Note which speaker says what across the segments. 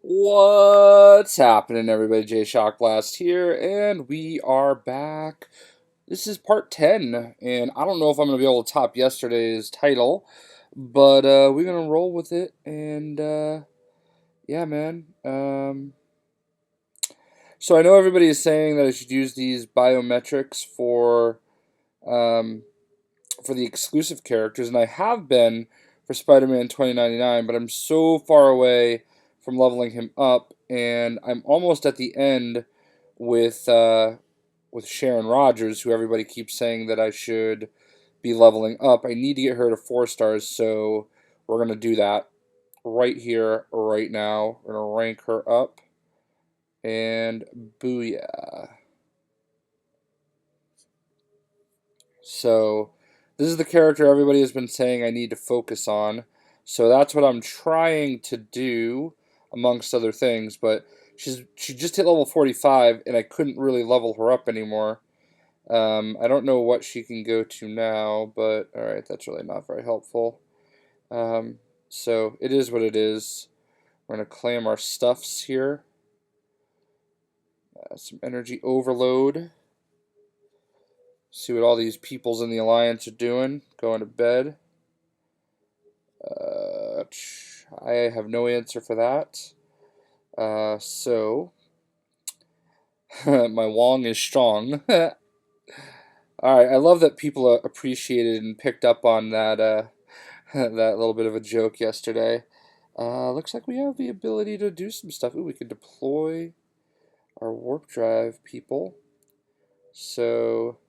Speaker 1: What's happening, everybody? JayShockblast here, and we are back. This is part 10, and I don't know if I'm going to be able to top yesterday's title, but we're going to roll with it, and yeah, man. So I know everybody is saying that I should use these biometrics um, for the exclusive characters, and I have been for Spider-Man 2099, but I'm so far away from leveling him up, and I'm almost at the end with Sharon Rogers, who everybody keeps saying that I should be leveling up. I need to get her to 4 stars, so we're gonna do that right here, right now. We're gonna rank her up, and booyah. So this is the character everybody has been saying I need to focus on. So that's what I'm trying to do, amongst other things. But she just hit level 45, and I couldn't really level her up anymore. I don't know what she can go to now, but alright, that's really not very helpful. So it is what it is. We're going to claim our stuffs here. Some energy overload. See what all these peoples in the Alliance are doing. Going to bed. I have no answer for that. So my Wong is strong. Alright, I love that people appreciated and picked up on that that little bit of a joke yesterday. Looks like we have the ability to do some stuff. Ooh, we can deploy our warp drive people. So,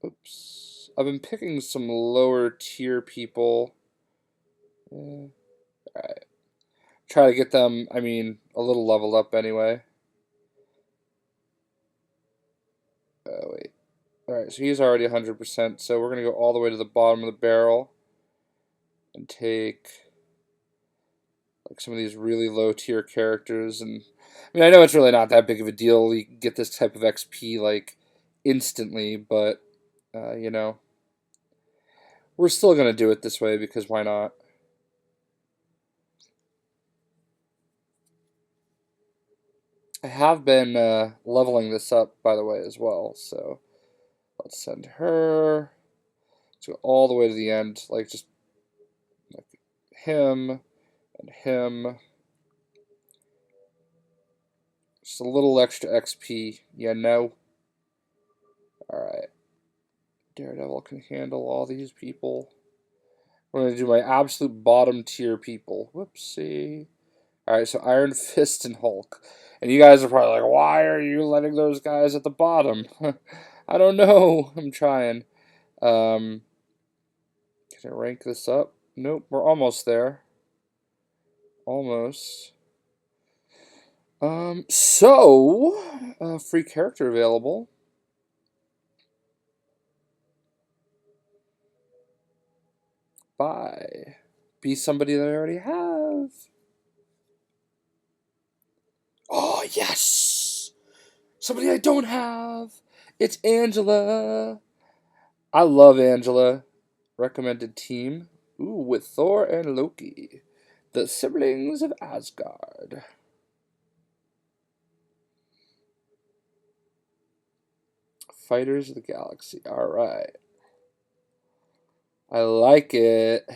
Speaker 1: oops. I've been picking some lower tier people. Alright. Try to get them, I mean, a little leveled up anyway. Wait. Alright, so he's already 100%, so we're going to go all the way to the bottom of the barrel and take like some of these really low tier characters. And I mean, I know it's really not that big of a deal. You can get this type of XP like instantly, but you know, we're still going to do it this way because why not? I have been leveling this up, by the way, as well. So let's send her. Let's go all the way to the end, like just like him and him. Just a little extra XP, you know. All right, Daredevil can handle all these people. I'm going to do my absolute bottom tier people. Whoopsie. Alright, so Iron Fist and Hulk. And you guys are probably like, why are you letting those guys at the bottom? I don't know. I'm trying. Can I rank this up? Nope, we're almost there. Almost. Free character available. Bye. Be somebody that I already have. Oh, yes! Somebody I don't have. It's Angela. I love Angela. Recommended team. Ooh, with Thor and Loki. The siblings of Asgard. Fighters of the Galaxy. Alright. I like it.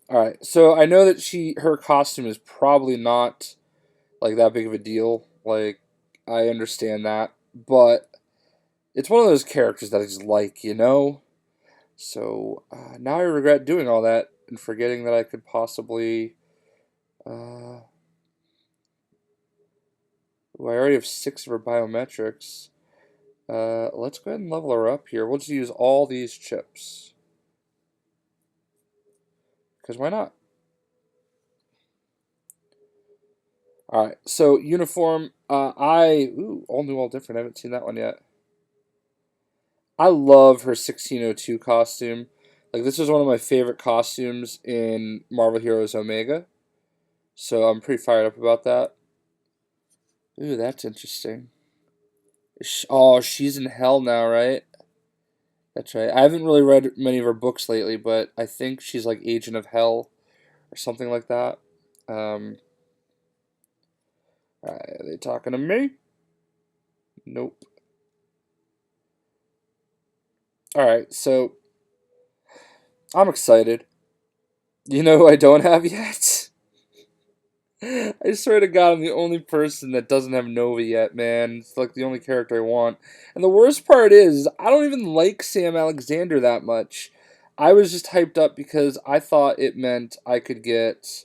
Speaker 1: Alright, so I know that her costume is probably not like that big of a deal. Like, I understand that. But it's one of those characters that I just like, you know? So, now I regret doing all that and forgetting that I could possibly... I already have 6 of her biometrics. Let's go ahead and level her up here. We'll just use all these chips. Because why not? Alright, so uniform. Ooh, all new, all different. I haven't seen that one yet. I love her 1602 costume. Like, this is one of my favorite costumes in Marvel Heroes Omega. So I'm pretty fired up about that. Ooh, that's interesting. Oh, she's in hell now, right? That's right. I haven't really read many of her books lately, but I think she's like Agent of Hell or something like that. Are they talking to me? Nope. All right, so I'm excited. You know who I don't have yet? I swear to God, I'm the only person that doesn't have Nova yet, man. It's like the only character I want. And the worst part is, I don't even like Sam Alexander that much. I was just hyped up because I thought it meant I could get.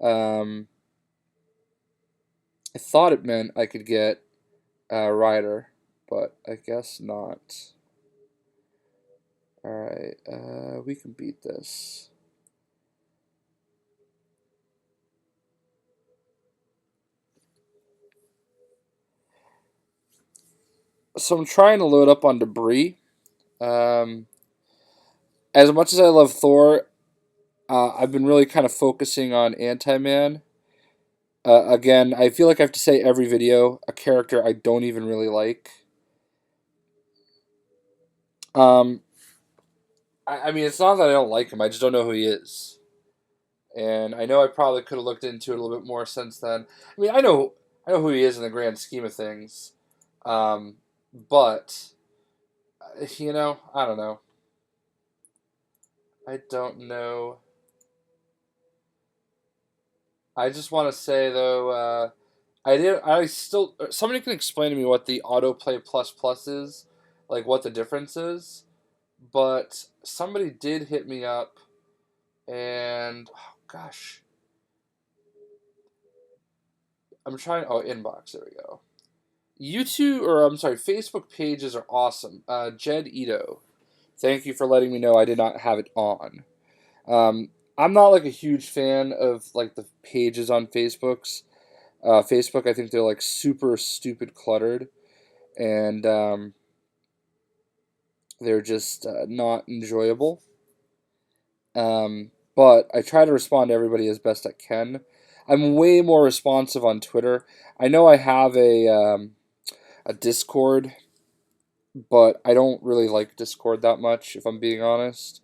Speaker 1: I thought it meant I could get Ryder, but I guess not. Alright, we can beat this. So I'm trying to load up on Debris. Um, as much as I love Thor, I've been really kind of focusing on Anti-Man. Again, I feel like I have to say every video a character I don't even really like. Um, I mean, it's not that I don't like him. I just don't know who he is. And I know I probably could have looked into it a little bit more since then. I mean, I know who he is in the grand scheme of things. Um, but I don't know. I don't know. I just want to say though, I did. I still. Somebody can explain to me what the autoplay plus plus is, like what the difference is. But somebody did hit me up, and oh gosh, I'm trying. Oh, inbox. There we go. YouTube, or I'm sorry, Facebook pages are awesome. Jed Ito, thank you for letting me know I did not have it on. Um, I'm not like a huge fan of like the pages on Facebook. I think they're like super stupid cluttered, and they're just not enjoyable. But I try to respond to everybody as best I can. I'm way more responsive on Twitter. I know I have a Discord, but I don't really like Discord that much, if I'm being honest.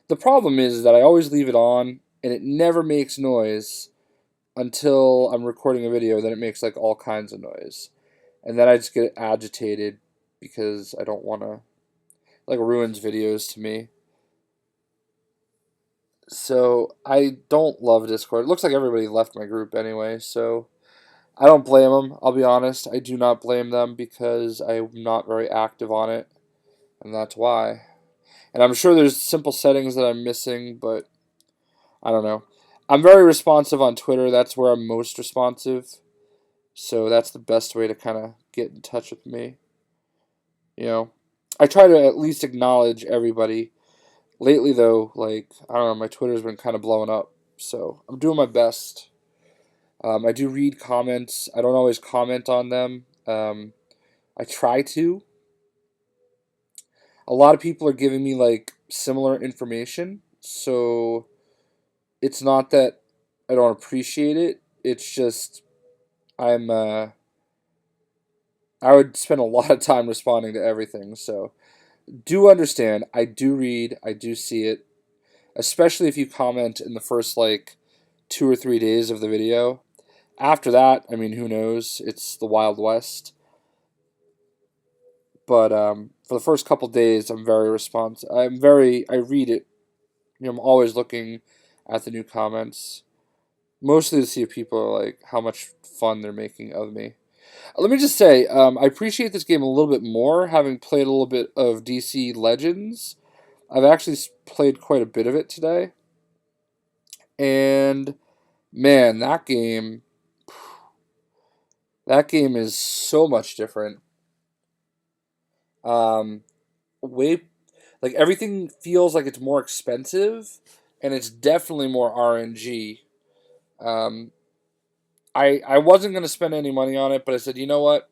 Speaker 1: The problem is that I always leave it on, and it never makes noise until I'm recording a video. Then it makes like all kinds of noise, and then I just get agitated because I don't want to, like, ruins videos to me. So I don't love Discord. It looks like everybody left my group anyway, so I don't blame them. I'll be honest, I do not blame them because I'm not very active on it, and that's why. And I'm sure there's simple settings that I'm missing, but I don't know. I'm very responsive on Twitter. That's where I'm most responsive. So that's the best way to kind of get in touch with me. You know, I try to at least acknowledge everybody. Lately, though, like, I don't know, my Twitter's been kind of blowing up. So I'm doing my best. I do read comments. I don't always comment on them. I try to. A lot of people are giving me, like, similar information. So it's not that I don't appreciate it. It's just I'm I would spend a lot of time responding to everything. So do understand. I do read. I do see it, especially if you comment in the first like 2 or 3 days of the video. After that, I mean, who knows? It's the Wild West. But for the first couple days, I'm very responsive. I read it. I'm always looking at the new comments, mostly to see if people are like how much fun they're making of me. Let me just say, I appreciate this game a little bit more, having played a little bit of DC Legends. I've actually played quite a bit of it today, and man, that game is so much different. Um, way like everything feels like it's more expensive, and it's definitely more RNG. Um, I wasn't gonna spend any money on it, but I said, you know what?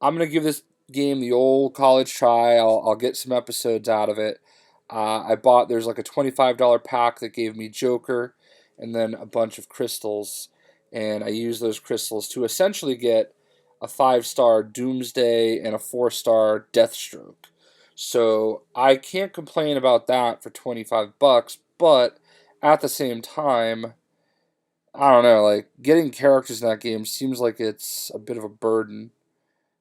Speaker 1: I'm gonna give this game the old college try. I'll get some episodes out of it. There's like a $25 pack that gave me Joker, and then a bunch of crystals, and I used those crystals to essentially get a 5-star Doomsday and a 4-star Deathstroke. So I can't complain about that for $25, but at the same time, I don't know, like, getting characters in that game seems like it's a bit of a burden,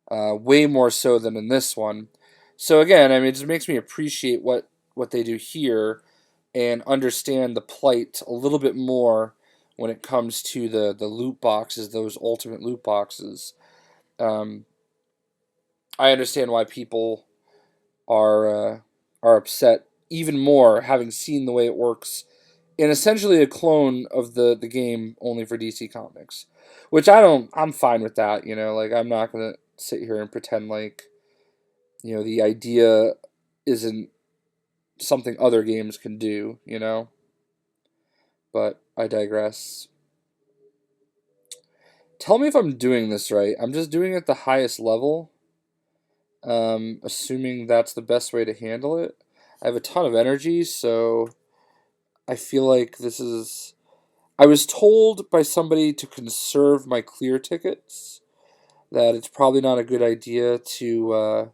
Speaker 1: way more so than in this one. So again, I mean, it just makes me appreciate what they do here and understand the plight a little bit more when it comes to the loot boxes, those ultimate loot boxes. Um, I understand why people are upset even more having seen the way it works in essentially a clone of the game only for DC Comics, which I'm fine with that. Like, I'm not gonna sit here and pretend like the idea isn't something other games can do. But I digress. Tell me if I'm doing this right. I'm just doing it at the highest level, assuming that's the best way to handle it. I have a ton of energy, so I feel like this is. I was told by somebody to conserve my clear tickets, that it's probably not a good idea to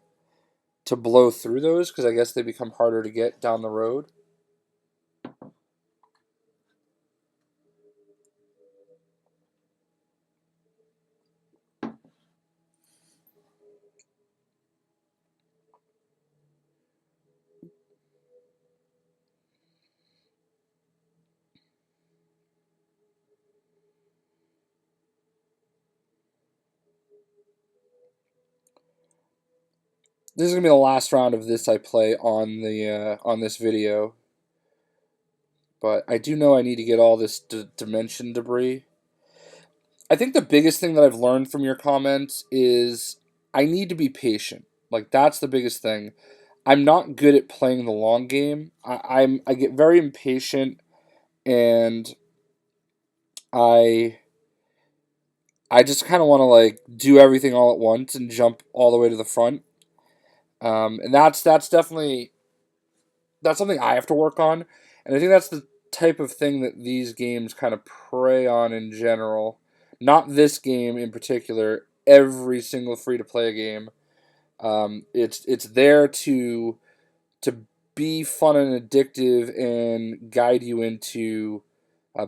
Speaker 1: blow through those because I guess they become harder to get down the road. This is gonna be the last round of this I play on this video, but I do know I need to get all this dimension debris. I think the biggest thing that I've learned from your comments is I need to be patient. Like, that's the biggest thing. I'm not good at playing the long game. I get very impatient, and I I just kind of want to like do everything all at once and jump all the way to the front. And that's definitely that's something I have to work on, and I think that's the type of thing that these games kind of prey on in general. Not this game in particular. Every single free to play game, it's there to be fun and addictive and guide you into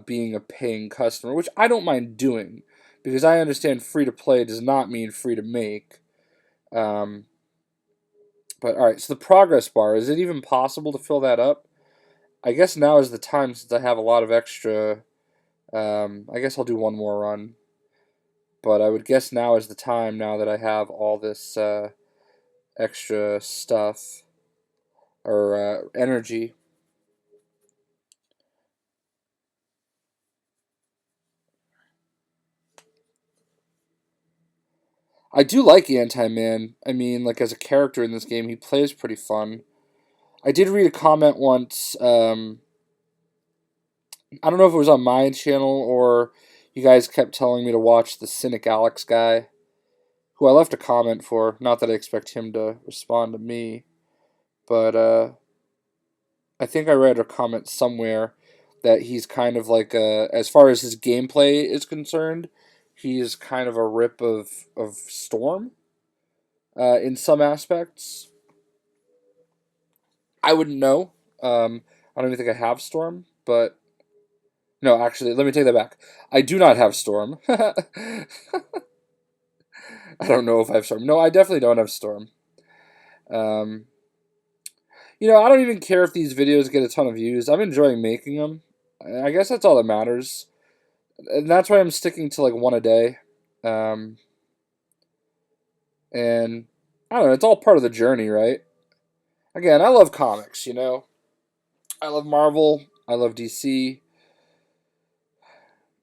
Speaker 1: being a paying customer, which I don't mind doing because I understand free to play does not mean free to make. Um, but all right, so the progress bar, is it even possible to fill that up? I guess now is the time since I have a lot of extra. I guess I'll do one more run, but I would guess now is the time now that I have all this extra stuff or energy. I do like Anti-Man. I mean, like, as a character in this game, he plays pretty fun. I did read a comment once. I don't know if it was on my channel or you guys kept telling me to watch the Cynic Alex guy, who I left a comment for. Not that I expect him to respond to me, but I think I read a comment somewhere that he's kind of like as far as his gameplay is concerned, he's kind of a rip of Storm in some aspects. I wouldn't know. I don't even think I have Storm, but no, actually, let me take that back. I do not have Storm. I don't know if I have Storm. No, I definitely don't have Storm. Um, I don't even care if these videos get a ton of views. I'm enjoying making them. I guess that's all that matters. And that's why I'm sticking to like one a day. Um, and I don't know, it's all part of the journey, right? Again, I love comics. I love Marvel. I love DC.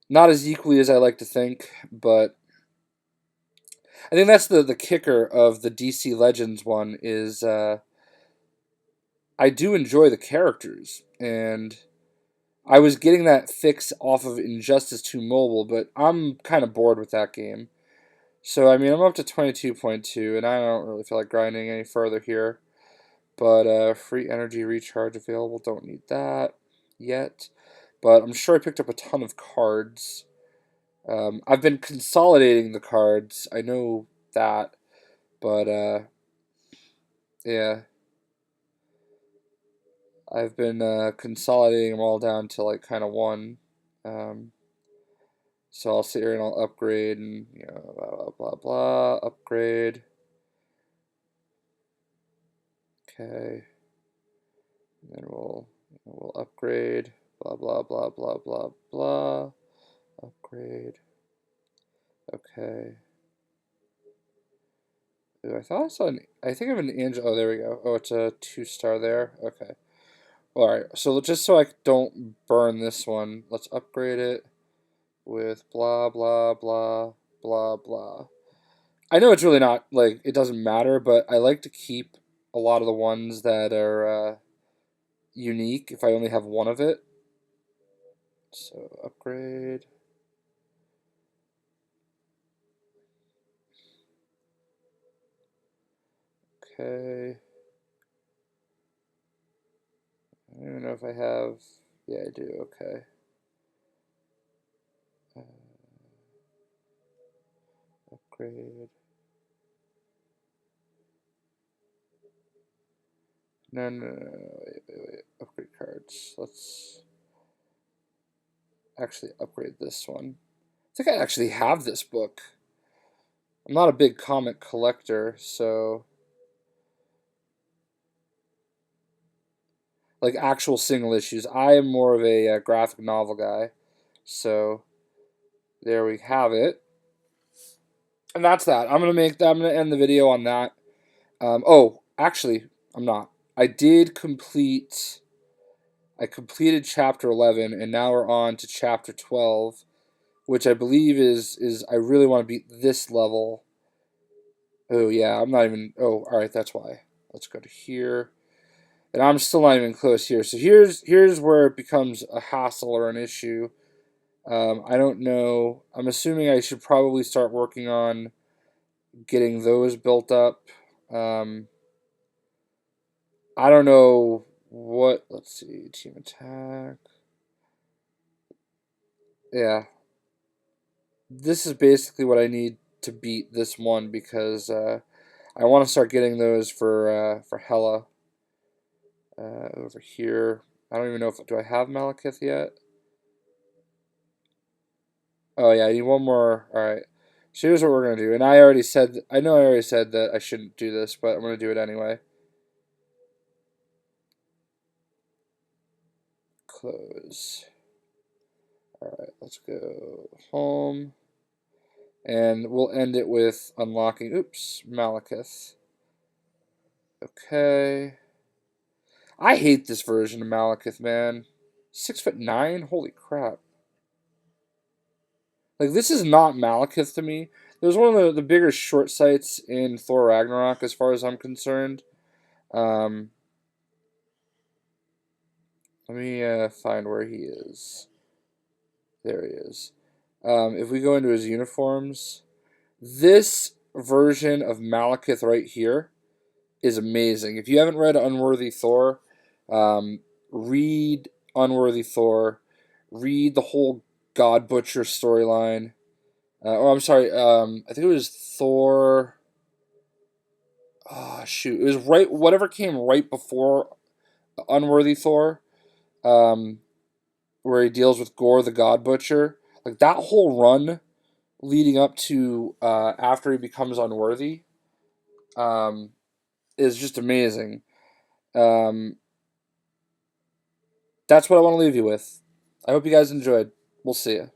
Speaker 1: Not as equally as I like to think, but I think that's the kicker of the DC Legends one is I do enjoy the characters, and I was getting that fix off of Injustice 2 Mobile, but I'm kind of bored with that game. So, I mean, I'm up to 22.2, and I don't really feel like grinding any further here. But free energy recharge available, don't need that yet. But I'm sure I picked up a ton of cards. I've been consolidating the cards, I know that, but yeah. I've been consolidating them all down to like kind of one. So I'll sit here and I'll upgrade and blah blah blah blah upgrade. Okay. And then we'll upgrade. Blah blah blah blah blah blah. Upgrade. Okay. Ooh, I thought I saw I think I have an angel. Oh, there we go. Oh, it's a 2-star there. Okay. All right. So just so I don't burn this one, let's upgrade it with blah blah blah blah blah. I know it's really not like it doesn't matter, but I like to keep a lot of the ones that are unique if I only have one of it. So upgrade. Okay. I don't even know if I have. Yeah, I do. Okay. Upgrade. No. Wait. Upgrade cards. Let's actually upgrade this one. I think I actually have this book. I'm not a big comic collector, so like actual single issues. I am more of a graphic novel guy. So there we have it. And that's that. I'm gonna end the video on that. Oh, actually, I'm not. I completed chapter 11, and now we're on to chapter 12, which I believe is I really want to beat this level. Oh yeah, I'm not even. Oh, all right, that's why. Let's go to here, and I'm still not even close here. So here's where it becomes a hassle or an issue. I don't know. I'm assuming I should probably start working on getting those built up. I don't know what. Let's see. Team attack. Yeah. This is basically what I need to beat this one because I want to start getting those for Hela over here. I don't even know if do I have Malekith yet. Oh yeah, I need one more. All right. So here's what we're gonna do, and I already said I know I already said that I shouldn't do this, but I'm gonna do it anyway. Close. All right, let's go home, and we'll end it with unlocking. Oops, Malekith. Okay. I hate this version of Malekith, man. 6'9"? Holy crap. Like, this is not Malekith to me. There's one of the bigger short sights in Thor Ragnarok, as far as I'm concerned. Let me find where he is. There he is. If we go into his uniforms, this version of Malekith right here is amazing. If you haven't read Unworthy Thor, read Unworthy Thor. Read the whole God Butcher storyline. I'm sorry. I think it was Thor. Oh shoot! It was right. Whatever came right before Unworthy Thor, um, where he deals with Gore the God Butcher. Like that whole run leading up to after he becomes unworthy, um, is just amazing. Um, that's what I want to leave you with. I hope you guys enjoyed. We'll see you.